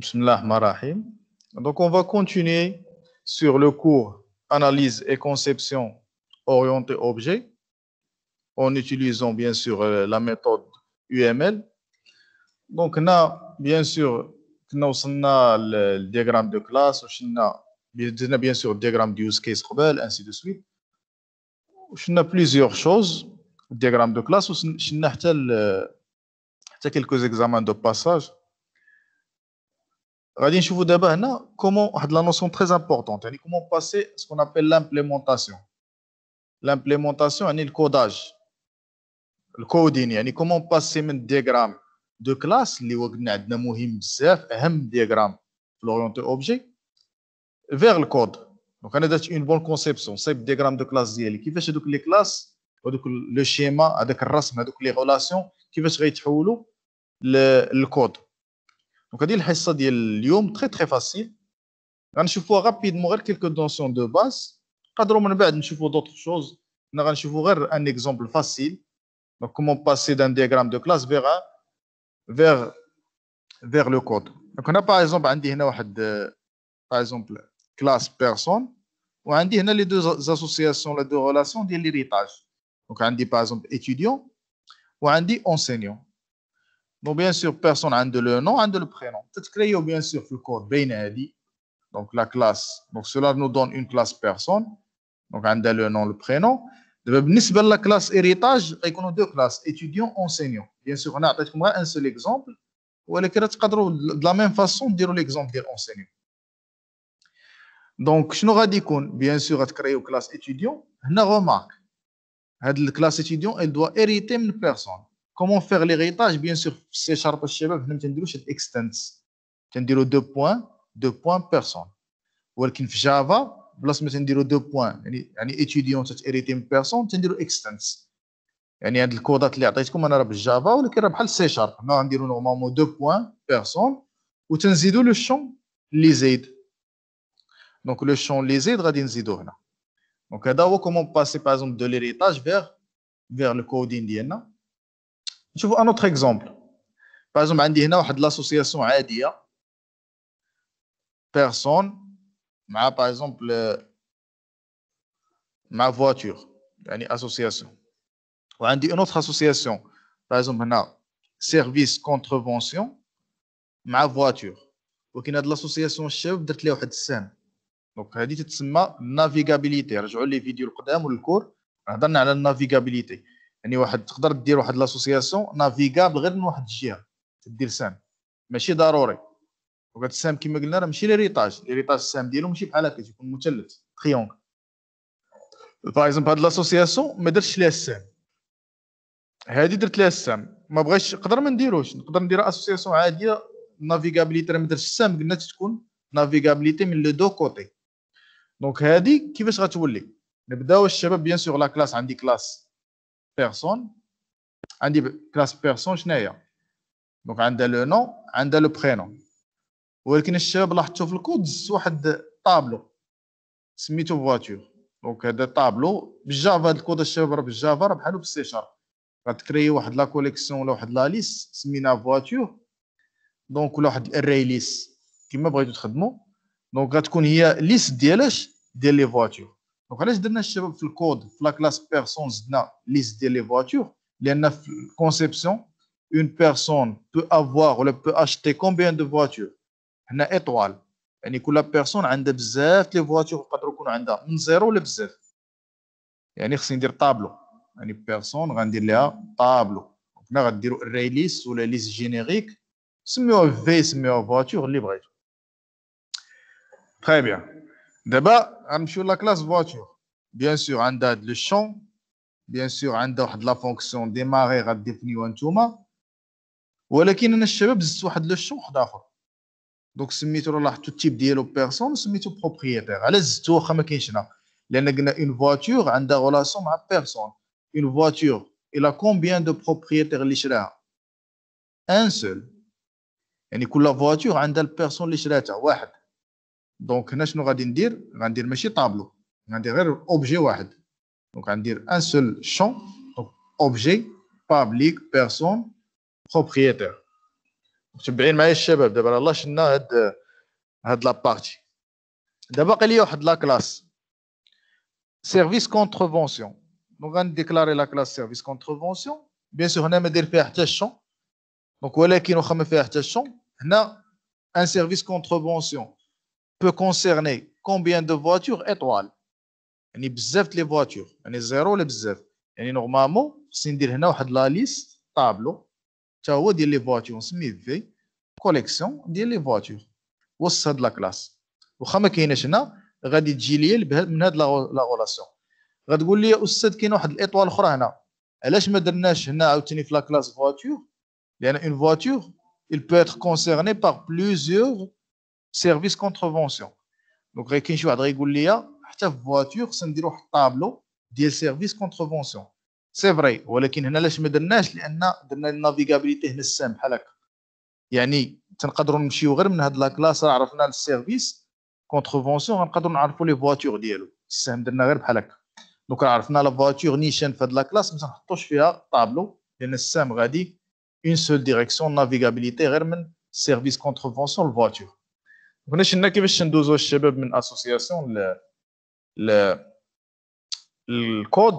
Bismillahirrahmanirrahim. Donc, on va continuer sur le cours Analyse et conception orientée objet en utilisant bien sûr la méthode UML. Donc, on a bien sûr le diagramme de classe, on a bien sûr le diagramme de use case, ainsi de suite. On a plusieurs choses, le diagramme de classe, on a quelques examens de passage. غادي نشوفوا دابا هنا comment واحد la notion très importante يعني comment passer ce qu'on appelle l'implémentation يعني الكوداج الكودين يعني comment passer من diagramme de classe اللي هو قلنا عندنا مهم بزاف اهم diagramme في l'orienté objet vers le code. Donc انا درت une bonne conception صايب diagramme de classe ديالي كيفاش هذوك لي كلاس ودوك لو شيما هذاك الرسم هذوك لي غولاسيون كيفاش غيتحولوا للكود. Donc, هذه الحصة ديال اليوم très facile. غنشوفوها rapidement غير quelques notions de base. نقدروا من بعد نشوفوا d'autres choses. غنشوفوا غير un exemple facile. Donc, comment passer d'un diagramme de classe vers le code. Donc, on a par exemple عندي هنا واحد par exemple classe personne وعندي هنا les deux associations les deux relations ديال l'héritage. Donc, عندي par exemple étudiant وعندي enseignant. Donc, bien sûr, personne a le nom, a le prénom. Peut-être créer, bien sûr, le code BNADI. Donc, la classe. Donc, cela nous donne une classe personne. Donc, on a le nom, le prénom. De la classe héritage, il y a deux classes, étudiant, enseignant. Bien sûr, on a un seul exemple. Ou de la même façon, dire l'exemple de l'enseignant. Donc, je nous dit bien sûr, à créer une classe étudiant, on a remarque. La classe étudiant, elle doit hériter une personne. Comment faire l'héritage? Bien sûr, c'est sharp الشباب هنا تنديروا شي extends تنديروا deux points personne. ولكن في جافا بلاص ما تنديروا deux points يعني étudiant تهريتي من personne تنديروا extends. يعني هاد الكودات اللي عطيتكم انا راه بالجافا ولكن راه بحال سي شارب. هنا غنديروا نورمالمون deux points personne وتنزيدوا لو شون اللي زايد. دونك لو شون اللي زايد غادي نزيدوه هنا. دونك هذا هو comment passer par exemple de l'héritage vers le coding ديالنا. نشوفوا ان اوتر اكزومبل. باغ اكزومبل عندي هنا واحد لاسوسياسيون عاديه بيرسون مع باغ اكزومبل مع فواتور يعني اسوسياسيون وعندي ان اوتر اسوسياسيون باغ اكزومبل هنا سيرفيس كونترفونسيون مع فواتور ولكن هاد لاسوسياسيون الشباب درت ليها واحد السهم. دونك هذه تتسمى نافيغابيليتي. رجعوا لي فيديو القدام والكور هضرنا على النافيغابيليتي يعني واحد تقدر دير واحد لاسوسياسيون نافيغابل غير من واحد الجهه تدير سام ماشي ضروري. وهذا السام كما قلنا راه ماشي ليريطاج السام ديالو ماشي بحال هكا تيكون مثلث تريونغل. باغ اكزومبل هاد لاسوسياسيون ما درتش ليها السام هادي درت ليها السام ما بغيتش نقدر ما نديروش نقدر ندير اسوسياسيون عاديه نافيغابيليتي راه ما درتش السام قلنا تكون نافيغابيليتي من لو دو كوتي. دونك هادي كيفاش غتولي نبداو الشباب. بيان سور لا كلاس عندي كلاس بيرسون عندي كلاس بيرسون شناهي دونك عندها لو نون عندها لو برينون ولكن الشباب لاحظتوا في الكود زدت واحد طابلو سميتو فواتور. دونك هذا طابلو بالجافا هذا الكود الشباب راه بالجافا راه بحالو بالسي شارب غتكري واحد لا كوليكسيون ولا واحد لا ليست سميناها فواتور دونك ولا واحد الاري ليست كما بغيتو تخدموا. دونك غتكون هي ليست ديال لي فواتور. دونك علاش درنا الشباب في الكود في لا كلاس بيرسون زدنا ليست ديال لي فواتور لان في الكونسيبسيون une personne peut avoir ou peut acheter combien de voitures هنا étoile يعني كل بيرسون عندها بزاف لي فواتور يقدروا يكونوا عندها من زيرو لبزاف. يعني خصني ندير طابلو يعني بيرسون غندير ليها طابلو هنا غديروا الري ليست ولا ليست جينيريك سميوها في سميوها فواتور اللي بغيتو. تري بيان. دابا غنمشيو لا كلاس فواتور. بيان سور عندها هاد لو شون بيان سور عندها واحد لا فونكسيون ديماري غديفينيوها نتوما ولكن انا الشباب زدت واحد لو شون واحد اخر. دونك سميتو راه لاحظتو التيب ديالو بيرسون سميتو بروبريتير. علاش زدتو واخا ما كاينش هنا لان قلنا اون فواتور عندها غولاسيون مع بيرسون. اون فواتور الى كومبيان دو بروبريتير اللي شراها ان سول يعني كل فواتور عندها البيرسون اللي شراتها واحد. دونك هنا شنو غادي ندير غندير ماشي طابلو غندير غير اوبجي واحد. دونك غندير ان سول شون دونك اوبجي بابليك بيرسون propriétaire. متبعين معايا الشباب دابا الله شلنا هاد لابارتي. دابا باقي لي واحد لا كلاس سيرفيس كونترفونسيون. دونك غنديكلاري لا كلاس سيرفيس كونترفونسيون. بيان سور هنا ما داير فيها حتى الشون، دونك ولكن واخا ما فيها حتى الشون هنا ان سيرفيس كونترفونسيون peut concerner combien de voitures étoiles. يعني بزاف د لي فواتور، يعني زيرو ولا بزاف. يعني نورمالمون خصني ندير هنا واحد لا ليست طابلو حتى هو ديال لي فواتور نسميه في كوليكسيون ديال لي فواتور وسط هاد لا كلاس. واخا ما كايناش هنا غادي تجي ليا من هاد لا غولاسيون. غتقول لي استاذ كاين واحد الاطوال اخرى هنا، علاش ما درناش هنا عاوتاني في لا كلاس فواتور؟ لان اون فواتور il peut être concerné par plusieurs services contravention. دونك غير كاين شي واحد غيقول لي حتى في فواتور خصنا نديرو واحد الطابلو ديال سيرفيس كونترفونسيون. سي فري، ولكن هنا علاش ما درناش؟ لان درنا النافيغابيليتي هنا السام بحال هكا. يعني تنقدروا نمشيو غير من هاد لا كلاس راه عرفنا السيرفيس كونترفونسيون غنقدروا نعرفوا لي فواتور ديالو. السهم درنا غير بحال هكا. دونك عرفنا لا فواتور نيشان في هاد لا كلاس ما تنحطوش فيها طابلو لان السهم غادي اون سول ديريكسيون نافيغابيليتي غير من سيرفيس كونترفونسيون الفواتور. هنا شفنا كيفاش ندوزو الشباب من اسوسياسيون الكود.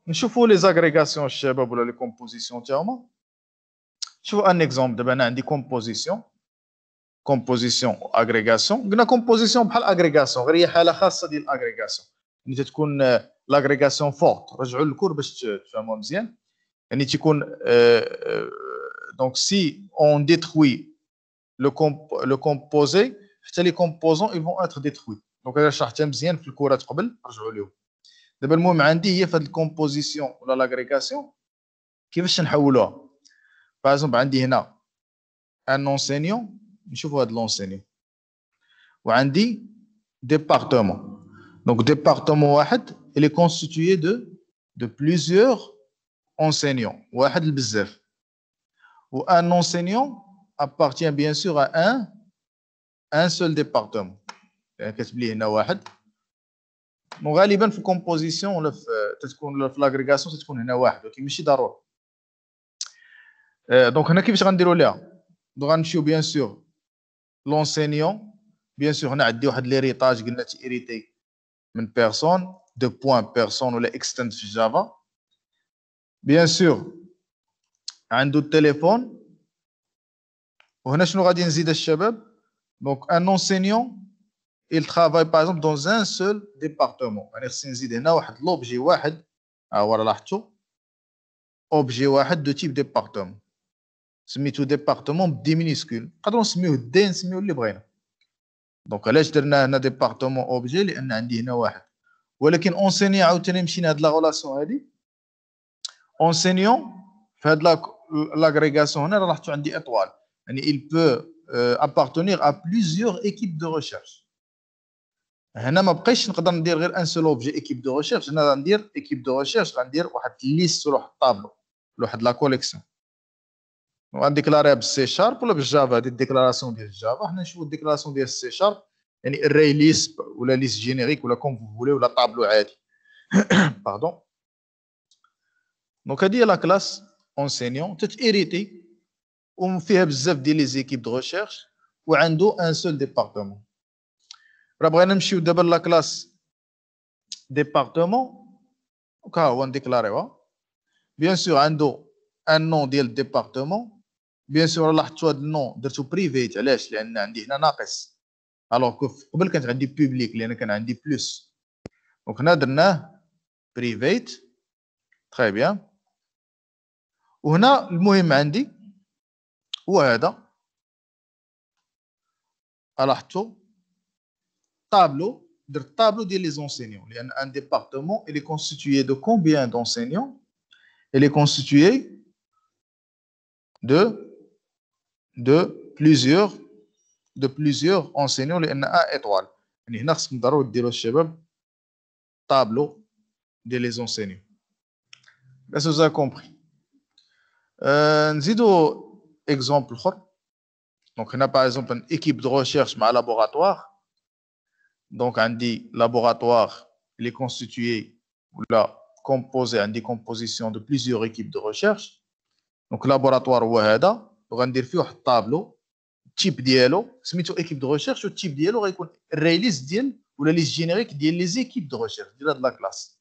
نشوفوا لي زاغريغاسيون الشباب ولا لي كومبوزيسيون تاعهم. شوفوا ان اكزومبل. دابا انا عندي كومبوزيسيون اغريغاسيون. قلنا كومبوزيسيون بحال اغريغاسيون، غير هي حاله خاصه ديال الاغريغاسيون. يعني تتكون لاغريغاسيون فورت. رجعوا للكور باش تفهموا مزيان. يعني تيكون دونك سي اون ديتروي لو كومبوزي حتى لي كومبوزون ils vont être détruits. دونك انا شرحتها مزيان في الكورات قبل، رجعوا ليهم. دابا المهم عندي هي في هاد الكومبوزيسيون ولا لاغريغاسيون كيفاش نحولوها. باغ اكزومبل عندي هنا ان اونسينيون، نشوفوا هاد لونسينيون، وعندي ديبارتمون. دونك ديبارتمون واحد اللي كونستيتوي دو بليزيور اونسينيون، واحد لبزاف. و ان اونسينيون appartient bien sûr à un seul département. يعني كتب لي هنا واحد. وغالبا في الكومبوزيسيون ولا تتكون في لاغريغاسيون تتكون هنا واحد، ولكن ماشي ضروري. دونك هنا كيفاش غنديروا ليها؟ دونك غنمشيو بيان سور لونسينيون. بيان سور هنا عندي واحد ليريطاج قلنا تيريتي من بيرسون دو بوين بيرسون ولا اكستند في جافا. بيان سور عنده التليفون. وهنا شنو غادي نزيد الشباب؟ دونك ان اونسينيون il travaille par exemple dans un seul département. يعني خصني نزيد هنا واحد لوبجي واحد. ها لاحظتوا اوبجي واحد دو تيب ديبارتمون، سميتو ديبارتمون بدي مينيسكول. نقدروا نسميوه دي، نسميوه اللي بغينا. دونك علاش درنا هنا ديبارتمون اوبجي؟ لان عندي هنا واحد. ولكن اونسيني عاوتاني مشينا هاد لا غولاسيون هادي. اونسينيون في هاد لاغريغاسيون هنا لاحظتوا عندي اطوال. يعني il peut appartenir à plusieurs équipes de recherche. هنا ما بقيتش نقدر ندير غير ان سول اوبجي ايكيب دو ريشيرش. هنا غندير ايكيب دو ريشيرش، غندير واحد ليست ولا واحد طابلو ولا واحد لا كوليكسيون. وغنديكلاريها بالسي شارب ولا بالجافا. هذه الديكلاراسيون ديال الجافا. حنا نشوفوا الديكلاراسيون ديال السي شارب، يعني الري ليست ولا ليست جينيريك ولا كوم فو فولي ولا طابلو عادي. باردون. دونك هذه هي لا كلاس اونسينيون تتيريتي وفيها بزاف ديال لي زيكيب دو ريشيرش وعنده ان سول ديبارتمون. راه بغينا نمشيو دابا لا كلاس ديبارتمون. دونك ها هو نديكلاريوها. بيان سور عنده ان نون ديال الديبارتمون. بيان سور لاحظتوا هذا النون درتو بريفيت. علاش؟ لان عندي هنا ناقص، الوغ قبل كانت عندي بوبليك لان كان عندي بلس. دونك هنا درناه بريفيت. تري بيان. وهنا المهم عندي هو هذا. لاحظتوا tableau, le tableau des enseignants. Il y a un département, il est constitué de combien d'enseignants? Il est constitué de plusieurs enseignants. Il y a un étoile. يعني هنا خصكم ضروري ديروا الشباب tableau des enseignants. Est-ce que vous avez compris? نزيدوا exemple اخر. Donc هنا par exemple une équipe de recherche مع laboratoire. Donc, on dit laboratoire, il est constitué ou là composé en décomposition de plusieurs équipes de recherche. Donc, laboratoire, وهذا. وغندير فيه واحد الطابلو التيب ديالو سميتو ايكيب دو ريشيرش والتيب ديالو غيكون الري ليست ديال ولا ليست جينيريك ديال لي زيكيب دو ريشيرش ديال هاد لا كلاس.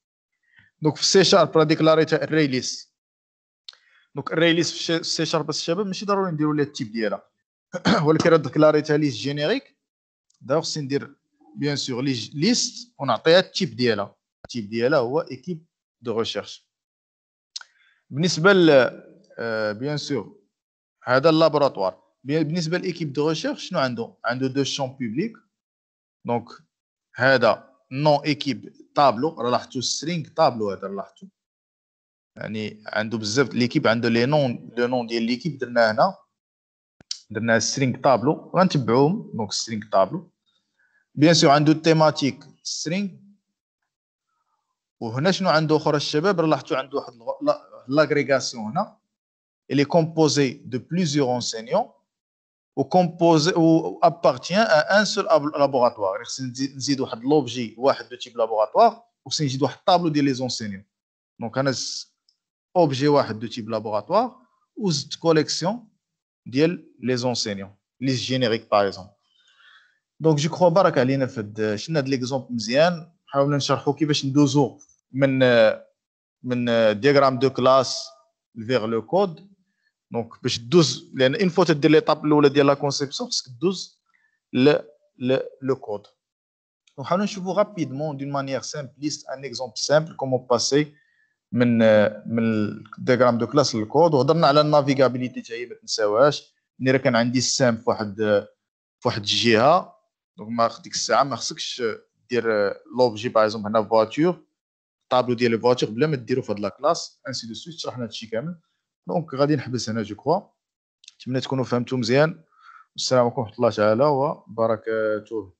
دونك في سي شارب راه ديكلاريتها الري ليست. دونك الري ليست في سي شارب الشباب ماشي ضروري نديرو ليها التيب ديالها ولكن راه ديكلاريتها ليست جينيريك داغ خصني ندير بيان سور ليست ونعطيها التيب ديالها. التيب ديالها هو ايكيب دو ريشيرش. بالنسبه بيان سور هذا اللابوراتوار. بالنسبه للايكيب دو ريشيرش شنو عنده دو شون بوبليك. دونك هذا نون ايكيب طابلو راه لاحظتوا سترينغ طابلو هذا لاحظتوا يعني عنده بزاف ليكيب عنده لي نون لو نون ديال ليكيب درناه هنا درنا سترينغ طابلو غنتبعوهم. دونك سترينغ طابلو بيان سور عنده تيماتيك سترينغ. وهنا شنو عنده اخرى الشباب راه لاحظتوا عنده واحد لاغريغاسيون هنا اللي كومبوزي دو بليزيور انسينيون وكومبوزي و ابارتيان ا ان سول لابوراتوار. خصني نزيد واحد لوبجي واحد دو تيب لابوراتوار وخصني نزيد واحد طابلو ديال لي زونسينيون. دونك انا اوبجي واحد دو تيب لابوراتوار وزدت كوليكسيون ديال لي زونسينيون ليست جينيريك باغ اكزومبل. دونك جو كخوا بارك علينا في هاد شفنا هاد ليكزومبل مزيان. حاولنا نشرحوا كيفاش ندوزو من دياغرام دو كلاس فيغ لو كود. دونك باش تدوز لان اون فوا تدير ليطاب الاولى ديال لا كونسيبسيون خصك تدوز لو كود. نحاولوا نشوفوا رابيدمون دون مانيير سامبليست ان اكزومبل سامبل كومون باسي من الدياغرام دو كلاس للكود. وهضرنا على النافيغابيليتي حتى هي ما تنساوهاش. ملي راه كان عندي السام في واحد الجهه دونك ما ديك الساعه ما خصكش دير لوبجي باغ اكزومبل هنا فواتور طابلو ديال الفواتور بلا ما ديرو في هاد لا كلاس انسي دو سويت. شرحنا هادشي كامل. دونك غادي نحبس هنا جو كوا. نتمنى تكونوا فهمتوا مزيان. والسلام عليكم ورحمه الله تعالى وبركاته.